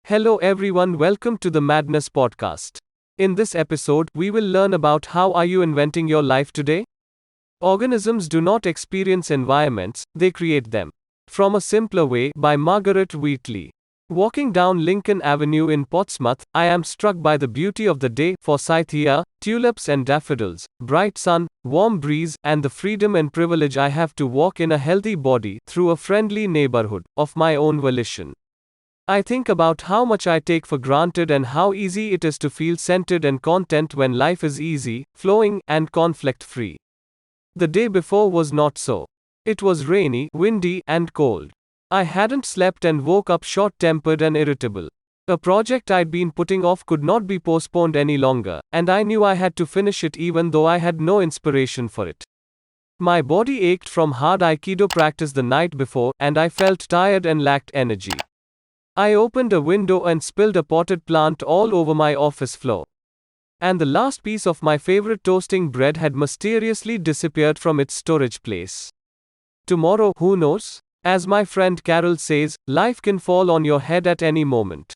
Hello everyone, welcome to the Madness Podcast. In this episode, we will learn about how are you inventing your life today? Organisms do not experience environments, they create them. From a Simpler Way by Margaret Wheatley. Walking down Lincoln Avenue in Portsmouth, I am struck by the beauty of the day, forsythia, tulips and daffodils, bright sun, warm breeze, and the freedom and privilege I have to walk in a healthy body through a friendly neighborhood of my own volition. I think about how much I take for granted and how easy it is to feel centered and content when life is easy, flowing, and conflict free. The day before was not so. It was rainy, windy, and cold. I hadn't slept and woke up short tempered and irritable. A project I'd been putting off could not be postponed any longer, and I knew I had to finish it even though I had no inspiration for it. My body ached from hard Aikido practice the night before, and I felt tired and lacked energy. I opened a window and spilled a potted plant all over my office floor. And the last piece of my favorite toasting bread had mysteriously disappeared from its storage place. Tomorrow, who knows? As my friend Carol says, life can fall on your head at any moment.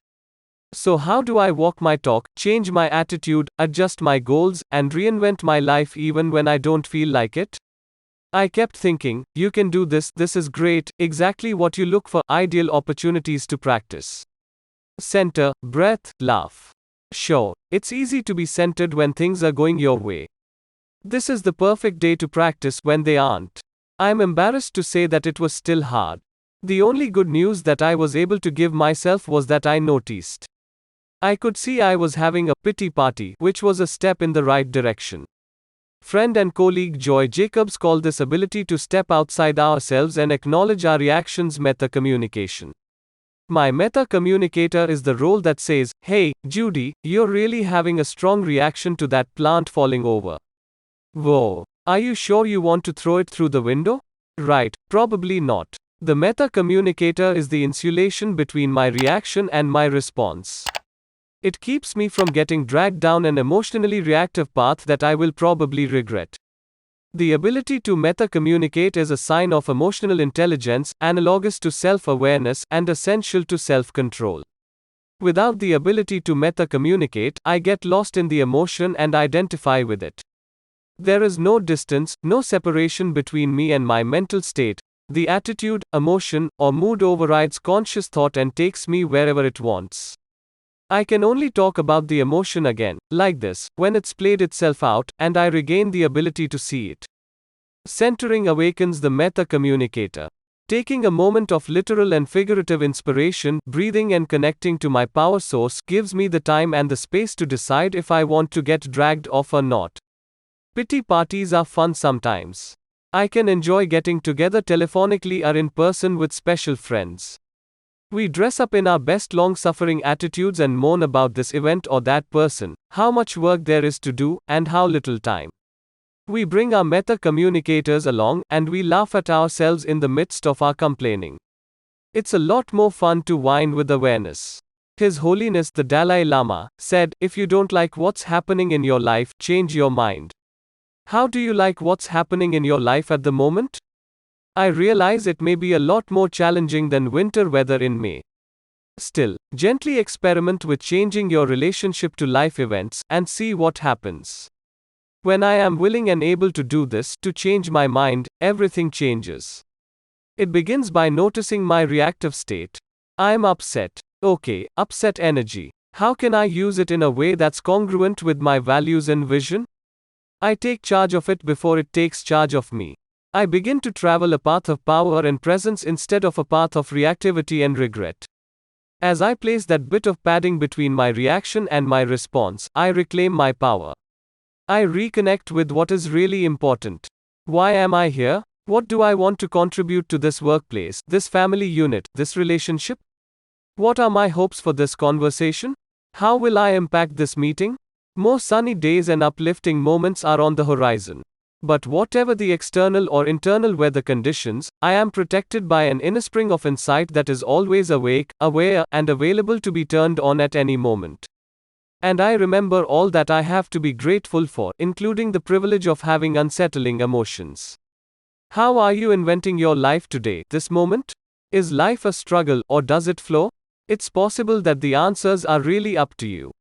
So how do I walk my talk, change my attitude, adjust my goals, and reinvent my life even when I don't feel like it? I kept thinking, you can do this, this is great, exactly what you look for, ideal opportunities to practice. Center, breath, laugh. Sure, it's easy to be centered when things are going your way. This is the perfect day to practice when they aren't. I'm embarrassed to say that it was still hard. The only good news that I was able to give myself was that I noticed. I could see I was having a pity party, which was a step in the right direction. Friend and colleague Joy Jacobs called this ability to step outside ourselves and acknowledge our reactions meta-communication. My meta-communicator is the role that says, hey, Judy, you're really having a strong reaction to that plant falling over. Whoa. Are you sure you want to throw it through the window? Right, probably not. The meta-communicator is the insulation between my reaction and my response. It keeps me from getting dragged down an emotionally reactive path that I will probably regret. The ability to meta-communicate is a sign of emotional intelligence, analogous to self-awareness, and essential to self-control. Without the ability to meta-communicate, I get lost in the emotion and identify with it. There is no distance, no separation between me and my mental state. The attitude, emotion, or mood overrides conscious thought and takes me wherever it wants. I can only talk about the emotion again, like this, when it's played itself out, and I regain the ability to see it. Centering awakens the meta-communicator. Taking a moment of literal and figurative inspiration, breathing and connecting to my power source gives me the time and the space to decide if I want to get dragged off or not. Pity parties are fun sometimes. I can enjoy getting together telephonically or in person with special friends. We dress up in our best long-suffering attitudes and moan about this event or that person, how much work there is to do, and how little time. We bring our meta-communicators along, and we laugh at ourselves in the midst of our complaining. It's a lot more fun to whine with awareness. His Holiness the Dalai Lama said, if you don't like what's happening in your life, change your mind. How do you like what's happening in your life at the moment? I realize it may be a lot more challenging than winter weather in May. Still, gently experiment with changing your relationship to life events, and see what happens. When I am willing and able to do this, to change my mind, everything changes. It begins by noticing my reactive state. I'm upset. Okay, upset energy. How can I use it in a way that's congruent with my values and vision? I take charge of it before it takes charge of me. I begin to travel a path of power and presence instead of a path of reactivity and regret. As I place that bit of padding between my reaction and my response, I reclaim my power. I reconnect with what is really important. Why am I here? What do I want to contribute to this workplace, this family unit, this relationship? What are my hopes for this conversation? How will I impact this meeting? More sunny days and uplifting moments are on the horizon. But whatever the external or internal weather conditions, I am protected by an inner spring of insight that is always awake, aware, and available to be turned on at any moment. And I remember all that I have to be grateful for, including the privilege of having unsettling emotions. How are you inventing your life today, this moment? Is life a struggle, or does it flow? It's possible that the answers are really up to you.